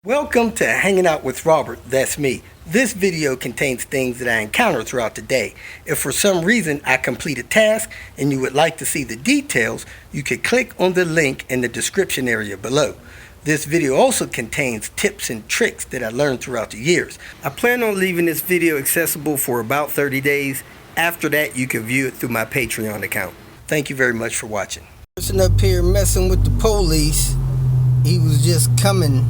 Welcome to Hanging Out with Robert, that's me. This video contains things that I encounter throughout the day. If for some reason I complete a task and you would like to see the details, you can click on the link in the description area below. This video also contains tips and tricks that I learned throughout the years. I plan on leaving this video accessible for about 30 days. After that, you can view it through my Patreon account. Thank you very much for watching. Person up here messing with the police. He was just coming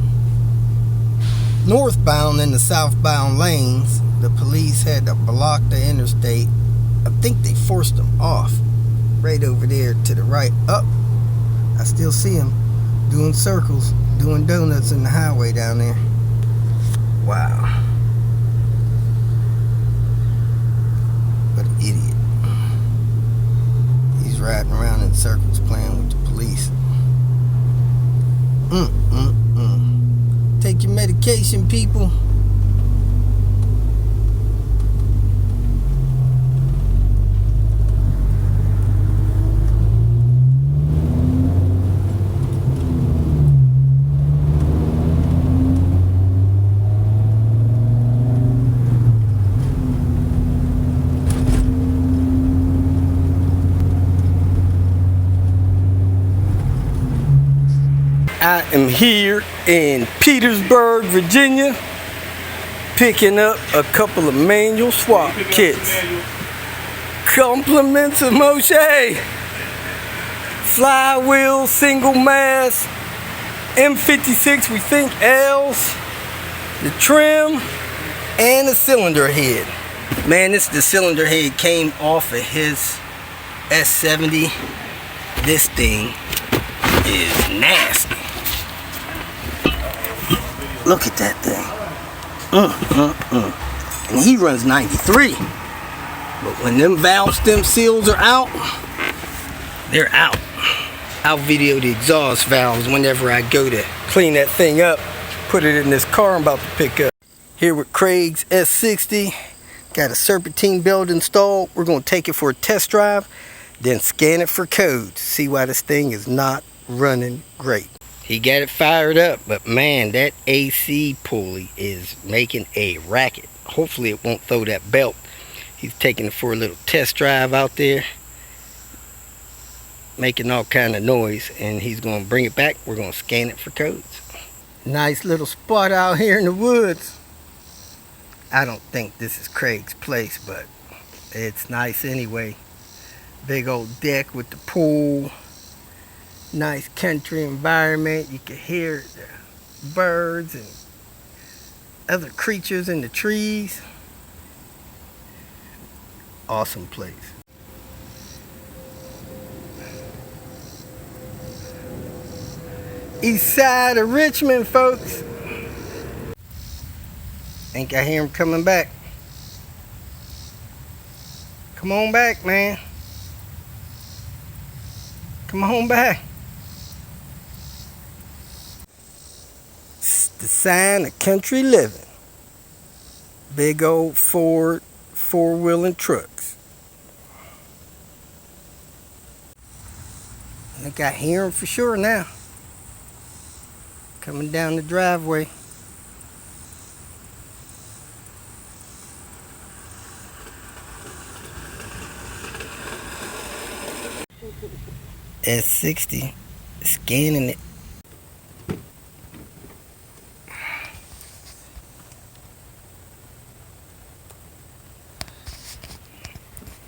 northbound in the southbound lanes. The police had to block the interstate. I think they forced him off. Right over there to the right. Up. I still see him doing circles, doing donuts in the highway down there. Wow. What an idiot. He's riding around in circles playing with the police. Take your medication, people. I am here in Petersburg, Virginia, picking up a couple of manual swap kits. Compliments of Moshe. Flywheel, single mass, M56, we think L's, the trim, and the cylinder head. Man, the cylinder head came off of his S60. This thing is nasty. Look at that thing. And he runs 93. But when them valve stem seals are out, they're out. I'll video the exhaust valves whenever I go to clean that thing up, put it in this car I'm about to pick up. Here with Craig's S60. Got a serpentine belt installed. We're going to take it for a test drive, then scan it for codes. See why this thing is not running great. He got it fired up, but man, that AC pulley is making a racket. Hopefully it won't throw that belt. He's taking it for a little test drive out there, making all kind of noise, and he's going to bring it back. We're going to scan it for codes. Nice little spot out here in the woods. I don't think this is Craig's place, but it's nice anyway. Big old deck with the pool. Nice country environment. You can hear the birds and other creatures in the trees. Awesome place. East side of Richmond, folks. Think I hear him coming back. Come on back, man. Come on back. The sign of country living. Big old Ford four-wheeling trucks. I think I hear him for sure now. Coming down the driveway. S60 scanning it.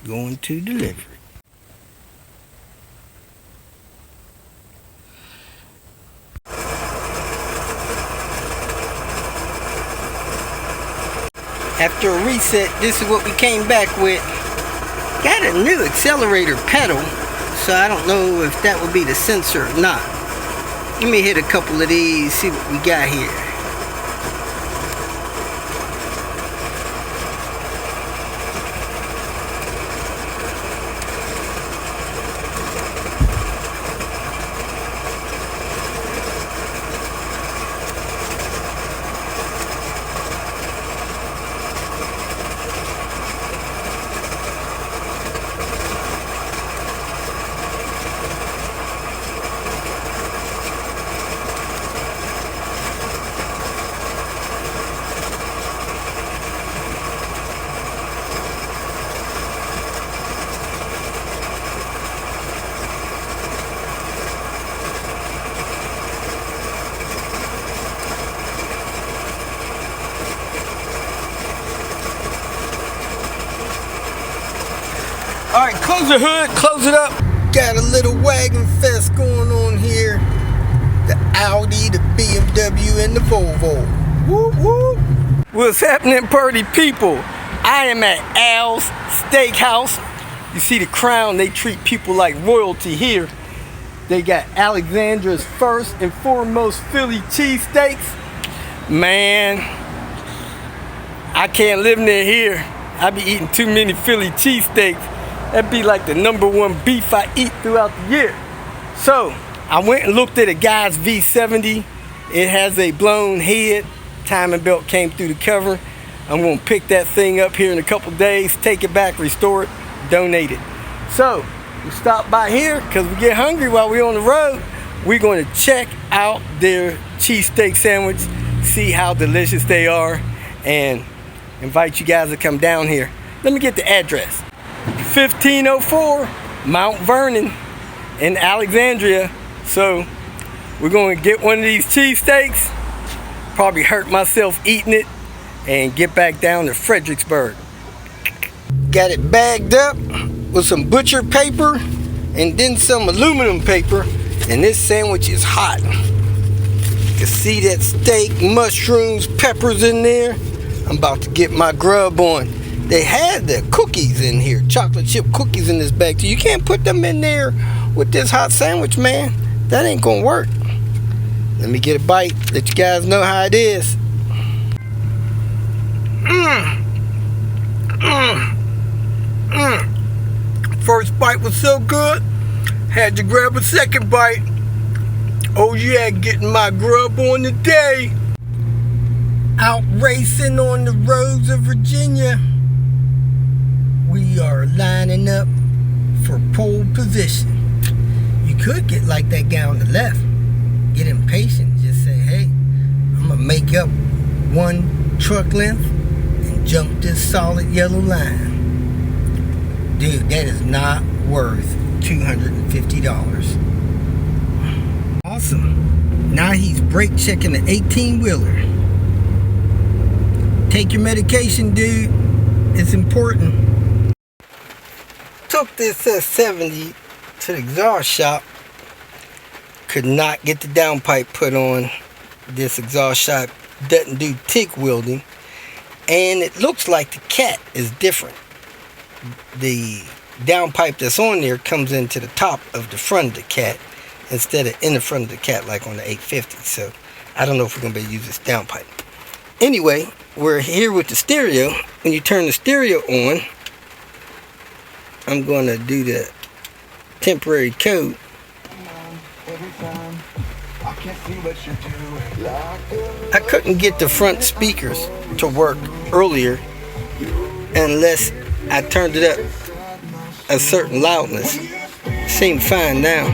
Going to delivery. After a reset, this is what we came back with. Got a new accelerator pedal, so I don't know if that would be the sensor or not. Let me hit a couple of these, see what we got here. close the hood, close it up. Got a little wagon fest going on here. The Audi, the BMW, and the Volvo. Whoop, whoop. What's happening, party people? I am at Al's Steakhouse. You see the crown, they treat people like royalty here. They got Alexandra's first and foremost Philly cheesesteaks. Man, I can't live near here. I be eating too many Philly cheesesteaks. That'd be like the #1 beef I eat throughout the year. So, I went and looked at a guy's V70. It has a blown head. Timing belt came through the cover. I'm gonna pick that thing up here in a couple days, take it back, restore it, donate it. So, we stopped by here because we get hungry while we're on the road. We're gonna check out their cheesesteak sandwich, see how delicious they are, and invite you guys to come down here. Let me get the address. 1504 Mount Vernon in Alexandria. So we're going to get one of these cheesesteaks, probably hurt myself eating it, and get back down to Fredericksburg. Got it bagged up with some butcher paper and then some aluminum paper, and this sandwich is hot. You can see that steak, mushrooms, peppers in there. I'm about to get my grub on. They had the cookies in here, chocolate chip cookies in this bag too. You can't put them in there with this hot sandwich, man. That ain't gonna work. Let me get a bite, let you guys know how it is. First bite was so good, had to grab a second bite. Oh yeah, getting my grub on today. Out racing on the roads of Virginia. We are lining up for pole position. You could get like that guy on the left. Get impatient. Just say, hey, I'm going to make up one truck length and jump this solid yellow line. Dude, that is not worth $250. Awesome. Now he's brake checking the 18-wheeler. Take your medication, dude. It's important. Took this S60 to the exhaust shop. Could not get the downpipe put on. This exhaust shop doesn't do TIG welding. And it looks like the cat is different. The downpipe that's on there comes into the top of the front of the cat instead of in the front of the cat like on the 850. So I don't know if we're going to be able to use this downpipe. Anyway, we're here with the stereo. When you turn the stereo on, I'm going to do the temporary code. I couldn't get the front speakers to work earlier unless I turned it up a certain loudness. Seems fine now.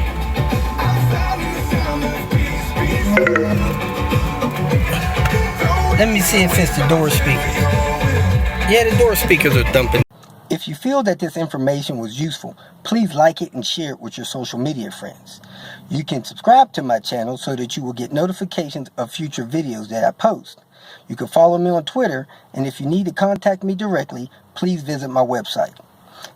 Let me see if it's the door speakers. Yeah, the door speakers are thumping. If you feel that this information was useful, please like it and share it with your social media friends. You can subscribe to my channel so that you will get notifications of future videos that I post. You can follow me on Twitter, and if you need to contact me directly, please visit my website.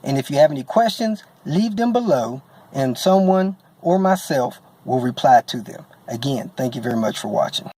And if you have any questions, leave them below, and someone or myself will reply to them. Again, thank you very much for watching.